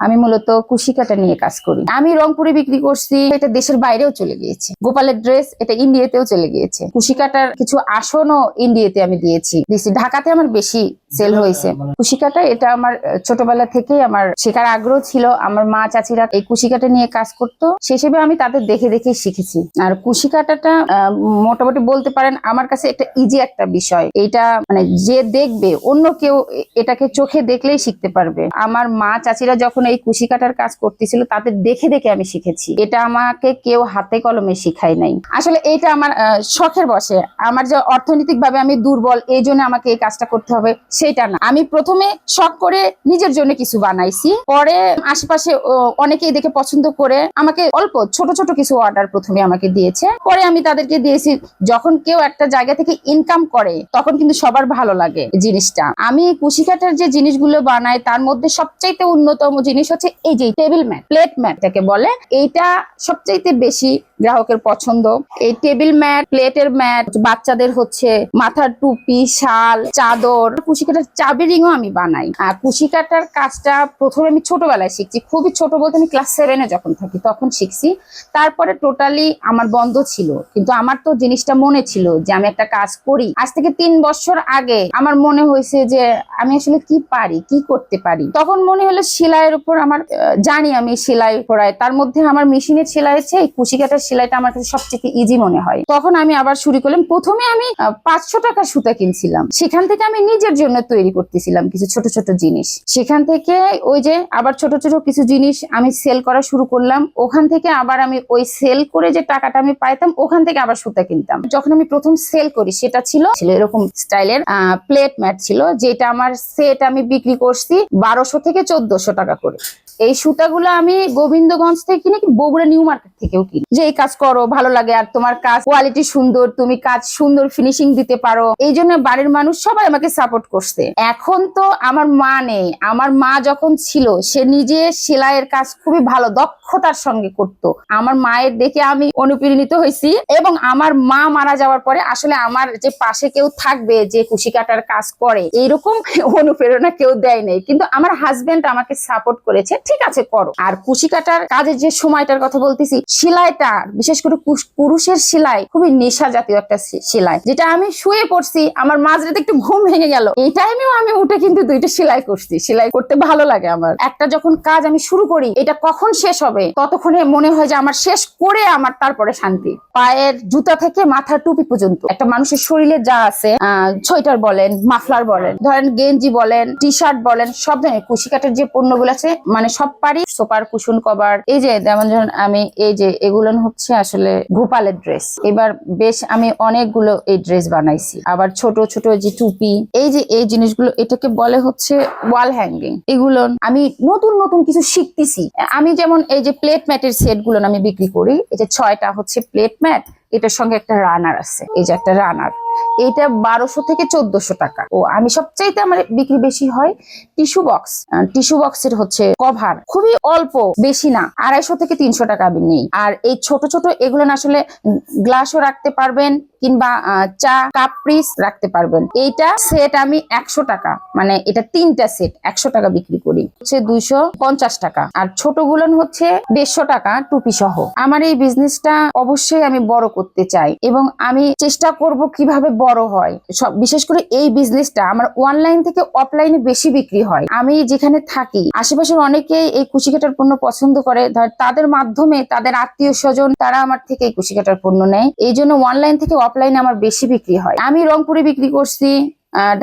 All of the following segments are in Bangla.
আমি মূলত কুশি কাটা নিয়ে কাজ করি। আমি রংপুরে বিক্রি করছি, এটা দেশের বাইরেও চলে গিয়েছে। গোপালের ড্রেস এটা ইন্ডিয়াতেও চলে গিয়েছে। কুশি কাটার কিছু আসনও ইন্ডিয়াতে আমি দিয়েছি। ঢাকাতে আমার বেশি সেল হয়েছে। কুশি কাটা এটা আমার ছোটবেলা থেকেই আমার শেখার আগ্রহ ছিল। আমার মা চাচিরা এই কুশি কাটা নিয়ে কাজ করতো, সে হিসেবে আমি তাদের দেখে দেখে শিখেছি। আর কুশি কাটাটা মোটামুটি বলতে পারেন আমার কাছে একটা ইজি একটা বিষয়। এটা মানে যে দেখবে অন্য কেউ এটাকে চোখে দেখলেই শিখতে পারবে। আমার মা চাচিরা যখন এই কুশি কাটার কাজ করতেছিল তাদের দেখে দেখে আমি শিখেছি। এটা আমাকে কেউ হাতে কলমে শিখায় নাই। আসলে এটা আমার শখের বসে। আমার যে অর্থনৈতিক ভাবে আমি দুর্বল এই জন্য আমাকে এই কাজটা করতে হবে সেটা না। আমি প্রথমে শখ করে নিজের জন্য কিছু বানাইছি, পরে আশেপাশে অনেকেই দেখে পছন্দ করে আমাকে অল্প ছোট ছোট কিছু অর্ডার প্রথমে আমাকে দিয়েছে, পরে আমি তাদেরকে দিয়েছি। যখন কেউ একটা জায়গা থেকে ইনকাম করে তখন কিন্তু সবার ভালো লাগে জিনিসটা। আমি কুশি কাটার যে জিনিসগুলো বানাই তার মধ্যে সবচাইতে অন্যতম জিনিস হচ্ছে এই যে টেবিল ম্যাট, প্লেট ম্যাট যাকে বলে, এইটা সবচাইতে বেশি গ্রাহকের পছন্দ। এই টেবিল ম্যাট, প্লেটের ম্যাট, বাচ্চাদের হচ্ছে মাথার টুপি, শাল, চাদর, কুশি কাটার চাবি রিংও আমি বানাই। আর কুশি কাটার কাজটা প্রথমে আমি ছোটবেলায় শিখছি, খুবই ছোট বলতে আমি ক্লাস 7-এ যখন থাকি তখন শিখছি। তারপরে টোটালি আমার বন্ধ ছিল, কিন্তু আমার তো জিনিসটা মনে ছিল যে আমি একটা কাজ করি। আজ থেকে 3 বছর আগে আমার মনে হয়েছে যে আমি আসলে কি পারি, কি করতে পারি। তখন মনে হলো সেলাইয়ের উপর আমার জানি আমি সেলাই করাই, তার মধ্যে আমার মেশিনের সেলাই হচ্ছে এই কুশি কাটার সেলাইটা আমার কাছে সবচেয়ে ইজি মনে হয়। তখন আমি আবার শুরু করলাম। প্রথমে আমি 500 টাকার সুতা কিনছিলাম, সেখান থেকে আমি নিজের জন্য তৈরি করতেছিলাম কিছু ছোট ছোট জিনিস। সেখান থেকে ওই যে আবার ছোট ছোট কিছু জিনিস আমি সেল করা শুরু করলাম। ওখান থেকে আবার আমি ওই সেল করে যে টাকাটা আমি পাইতাম ওখান থেকে আবার সুতা কিনতাম। যখন আমি প্রথম সেল করি সেটা ছিল এরকম স্টাইলের প্লেট ম্যাট ছিল, যেটা আমার সেট আমি বিক্রি করছি 1200 থেকে 1400 টাকা করে। এই সুতাগুলো আমি গোবিন্দগঞ্জ থেকে কিনে, বগুড়া নিউ মার্কেট থেকেও কিনি। যে এই কাজ করো ভালো লাগে আর তোমার কাজ কোয়ালিটি সুন্দর, তুমি কাজ সুন্দর ফিনিশিং দিতে পারো, এই জন্য বাড়ির মানুষ সবাই আমাকে সাপোর্ট করছে। এখন তো আমার মা নেই, আমার মা যখন ছিল সে নিজে সেলাইয়ের কাজ খুবই ভালো দক্ষতার সঙ্গে করতো। আমার মায়ের দেখে আমি অনুপ্রাণিত হয়েছি, এবং আমার মা মারা যাওয়ার পরে আসলে আমার যে পাশে কেউ থাকবে যে কুশি কাটার কাজ করে এইরকম অনুপ্রেরণা কেউ দেয় নাই, কিন্তু আমার হাজবেন্ড আমাকে সাপোর্ট করেছে, ঠিক আছে করো। আর কুশি কাটার কাজের যে সময়টার কথা বলতেছি, সেলাইটা বিশেষ করে পুরুষের সেলাই খুবই নেশা জাতীয় একটা সেলাই, যেটা আমি শুয়ে পড়ছি আমার মাঝরাতে একটু ঘুম ভেঙে গেল, এই টাইমেও আমি উঠে কিন্তু 2টা সেলাই করছি। সেলাই করতে ভালো লাগে আমার। একটা যখন কাজ আমি শুরু করি এটা কখন শেষ হবে ততক্ষণে মনে হয় যে আমার শেষ করে আমার তারপরে শান্তি। পায়ের জুতা থেকে মাথার টুপি পর্যন্ত একটা মানুষের শরীরে যা আছে, সোয়েটার বলেন, মাফলার বলেন, ধরেন গেঞ্জি বলেন, টি শার্ট বলেন, সব ধরনের কুশি কাটার যে পণ্যগুলো আছে মানে সব পারি। সোপার কুশন কভার, এই যে যেমন আমি এই যে এগুলো হচ্ছে আসলে গোপালের ড্রেস। এবার বেশ আমি অনেকগুলো এই ড্রেস বানাইছি। আবার ছোট ছোট যে টুপি, এই যে এই জিনিসগুলো এটাকে বলে হচ্ছে ওয়াল হ্যাঙ্গিং। এগুলো আমি নতুন নতুন কিছু শিখতেছি। আমি যেমন এই যে প্লেট ম্যাটের সেট গুলো আমি বিক্রি করি। এই যে 6টা হচ্ছে প্লেট ম্যাট, এটার সঙ্গে একটা রানার আছে, এই যে একটা রানার, এটা 1200 থেকে 1400 টাকা। ও আমি সবচাইতে আমার বিক্রি বেশি হয় টিস্যু বক্স। টিস্যু বক্সের হচ্ছে কভার খুবই অল্প, বেশি না, 250 থেকে 300 টাকা আমি নেই। আর এই ছোট ছোট এগুলো আসলে গ্লাসও রাখতে পারবেন কিংবা চা কাপ পিস রাখতে পারবেন। এইটা সেট আমি 100 টাকা, মানে এটা 3টা সেট 100 টাকা বিক্রি করি, হচ্ছে 250 টাকা। আর ছোটগুলো হচ্ছে 150 টাকা টুপি সহ। আমার এই বিজনেসটা অবশ্যই আমি বড় করতে চাই, এবং আমি চেষ্টা করব কিভাবে বড় হয়। বিশেষ করে এই বিজনেসটা আমার অনলাইন থেকে অফলাইনে বেশি বিক্রি হয়। আমি যেখানে থাকি আশেপাশের অনেকেই এই কুশি কাটার পণ্য পছন্দ করে, তাদের মাধ্যমে তাদের আত্মীয় স্বজন তারা আমার থেকে এই কুশি কাটার পণ্য নেয়। এই জন্য অনলাইন থেকে অফলাইনে আমার বেশি বিক্রি হয়। আমি রংপুরে বিক্রি করছি,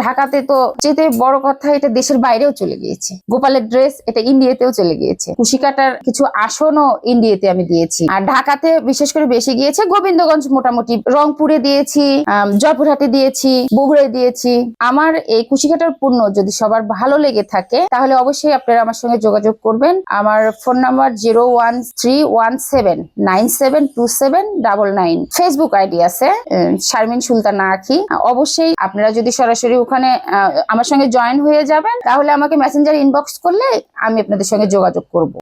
ঢাকাতে তো যেতে বড় কথা এটা দেশের বাইরেও চলে গিয়েছে। গোপালের ড্রেস এটা ইন্ডিয়াতেও চলে গিয়েছে। কুশি কাটার কিছু আসনও ইন্ডিয়াতে আমি দিয়েছি। আর ঢাকাতে বিশেষ করে বেশি গিয়েছে গোবিন্দগঞ্জ, মোটামুটি রংপুরে দিয়েছি, জয়পুরহাটে দিয়েছি, বগুড়ায় দিয়েছি। আমার এই কুশি কাটার পণ্য যদি সবার ভালো লেগে থাকে তাহলে অবশ্যই আপনারা আমার সঙ্গে যোগাযোগ করবেন। আমার ফোন নাম্বার 01317972799। ফেসবুক আইডি আছে শারমিন সুলতানা আখি। অবশ্যই আপনারা যদি সরাসরি ওখানে আমার সঙ্গে জয়েন হয়ে যাবেন তাহলে আমাকে মেসেঞ্জার ইনবক্স করলে আমি আপনাদের সঙ্গে যোগাযোগ করব।